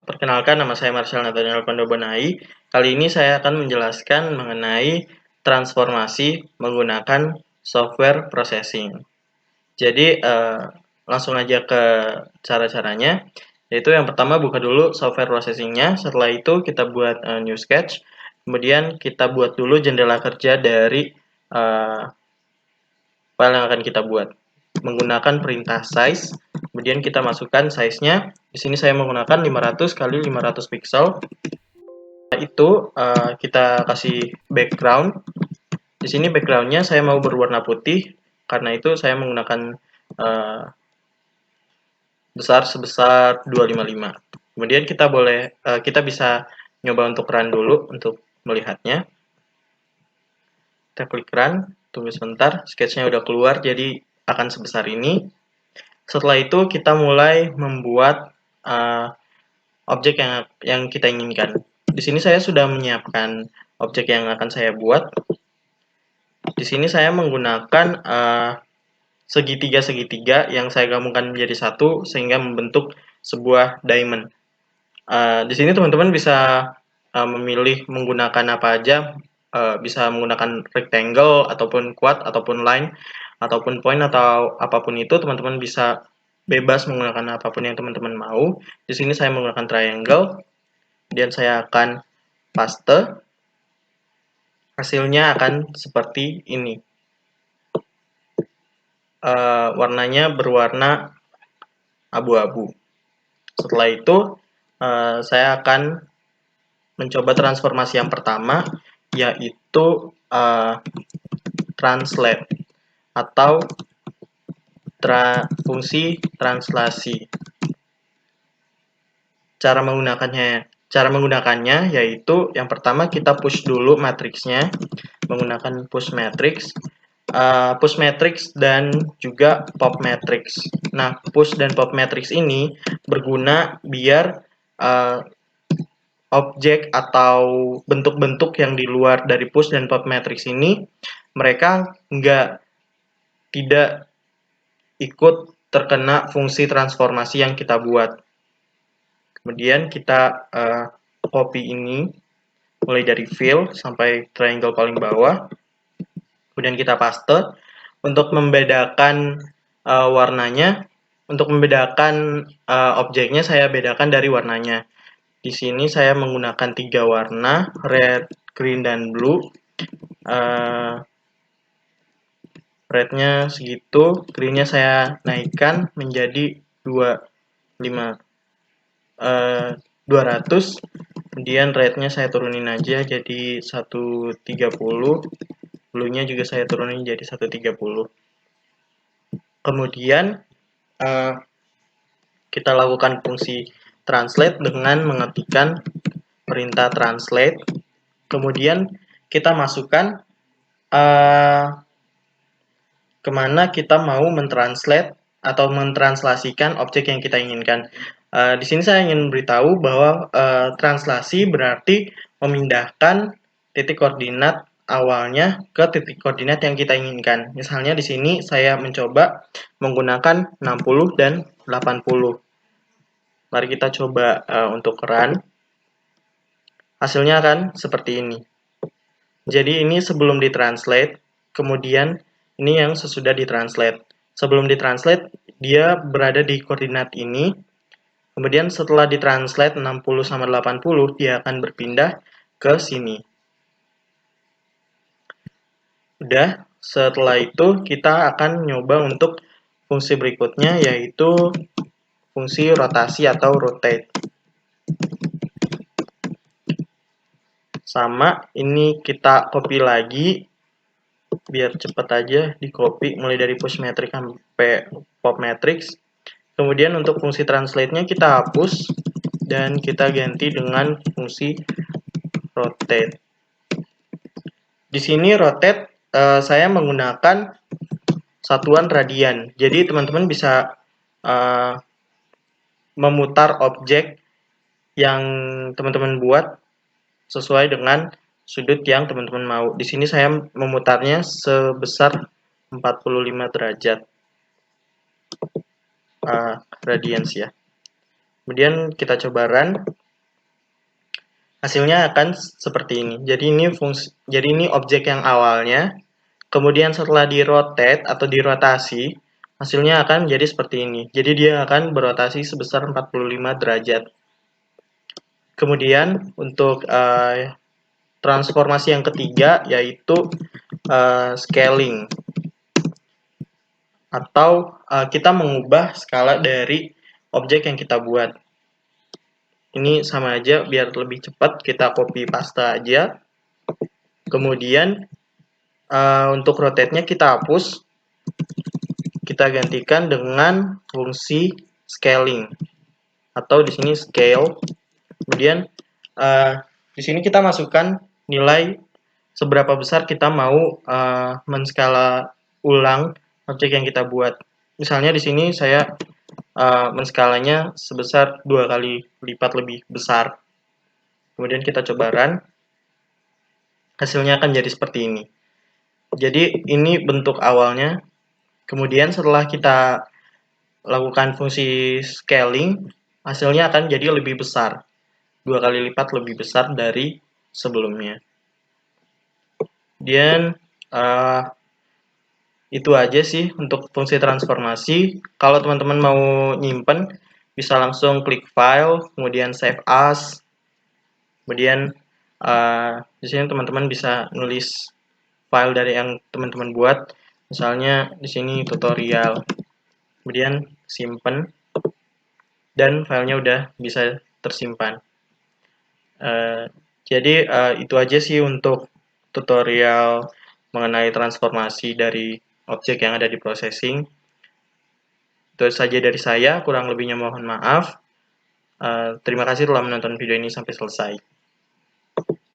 Perkenalkan, nama saya Marshall Nathaniel Pandobonai. Kali ini saya akan menjelaskan mengenai transformasi menggunakan software processing. Jadi, langsung aja ke cara-caranya, yaitu yang pertama buka dulu software processing-nya, setelah itu kita buat new sketch, kemudian kita buat dulu jendela kerja dari file yang akan kita buat. Menggunakan perintah size, kemudian kita masukkan size-nya. Di sini saya menggunakan 500 x 500 pixel. Setelah itu kita kasih background. Di sini background-nya saya mau berwarna putih, karena itu saya menggunakan besar sebesar 255. Kemudian kita bisa nyoba untuk run dulu untuk melihatnya. Kita klik run, tunggu sebentar, sketch-nya udah keluar, jadi akan sebesar ini. Setelah itu kita mulai membuat objek yang kita inginkan. Di sini saya sudah menyiapkan objek yang akan saya buat. Di sini saya menggunakan segitiga-segitiga yang saya gabungkan menjadi satu sehingga membentuk sebuah diamond. Di sini teman-teman bisa memilih menggunakan apa aja, bisa menggunakan rectangle ataupun quad ataupun line ataupun point atau apapun itu, teman-teman bisa bebas menggunakan apapun yang teman-teman mau. Di sini saya menggunakan triangle, kemudian saya akan paste. Hasilnya akan seperti ini. Warnanya berwarna abu-abu. Setelah itu saya akan mencoba transformasi yang pertama, yaitu translate atau fungsi translasi. Cara menggunakannya yaitu yang pertama kita push dulu matriksnya menggunakan push matrix. Push matrix dan juga pop matrix. Nah, push dan pop matrix ini berguna biar objek atau bentuk-bentuk yang di luar dari push dan pop matrix ini mereka tidak ikut terkena fungsi transformasi yang kita buat. Kemudian kita copy ini mulai dari fill sampai triangle paling bawah. Kemudian kita paste. Untuk membedakan warnanya, untuk membedakan objeknya saya bedakan dari warnanya. Di sini saya menggunakan 3 warna, red, green, dan blue. Rednya segitu, greennya saya naikkan menjadi 200. Kemudian rednya saya turunin aja jadi 130. Blue-nya juga saya turunin jadi 130. Kemudian kita lakukan fungsi translate dengan mengetikkan perintah translate. Kemudian kita masukkan kemana kita mau mentranslate atau mentranslasikan objek yang kita inginkan. Di sini saya ingin beritahu bahwa translasi berarti memindahkan titik koordinat awalnya ke titik koordinat yang kita inginkan. Misalnya di sini saya mencoba menggunakan 60 dan 80. Mari kita coba untuk run. Hasilnya akan seperti ini. Jadi ini sebelum ditranslate, kemudian ini yang sesudah ditranslate. Sebelum ditranslate, dia berada di koordinat ini. Kemudian setelah ditranslate 60 sama 80, dia akan berpindah ke sini. Udah, setelah itu kita akan nyoba untuk fungsi berikutnya, yaitu fungsi rotasi atau rotate. Sama, ini kita copy lagi, biar cepat aja di copy, mulai dari push matrix sampai pop matrix. Kemudian untuk fungsi translate-nya kita hapus, dan kita ganti dengan fungsi rotate. Di sini rotate, saya menggunakan satuan radian. Jadi teman-teman bisa memutar objek yang teman-teman buat sesuai dengan sudut yang teman-teman mau. Di sini saya memutarnya sebesar 45 derajat radians ya. Kemudian kita coba run. hasilnya akan seperti ini. Jadi ini objek yang awalnya, kemudian setelah di-rotate atau dirotasi, hasilnya akan jadi seperti ini. Jadi dia akan berotasi sebesar 45 derajat. Kemudian untuk transformasi yang ketiga yaitu scaling, atau kita mengubah skala dari objek yang kita buat. Ini sama aja, biar lebih cepat kita copy paste aja. Kemudian untuk rotate-nya kita hapus, kita gantikan dengan fungsi scaling atau di sini scale. Kemudian di sini kita masukkan nilai seberapa besar kita mau menskala ulang objek yang kita buat. Misalnya di sini saya menskalanya sebesar 2 kali lipat lebih besar. Kemudian kita coba run. Hasilnya akan jadi seperti ini. Jadi ini bentuk awalnya. Kemudian setelah kita lakukan fungsi scaling, hasilnya akan jadi lebih besar. 2 kali lipat lebih besar dari sebelumnya. Dan itu aja sih untuk fungsi transformasi. Kalau teman-teman mau nyimpen, bisa langsung klik file, kemudian save as. Kemudian di sini teman-teman bisa nulis file dari yang teman-teman buat. Misalnya di sini tutorial. Kemudian simpen, dan filenya udah bisa tersimpan. Jadi itu aja sih untuk tutorial mengenai transformasi dari objek yang ada di processing. Itu saja dari saya, kurang lebihnya mohon maaf. Terima kasih telah menonton video ini sampai selesai.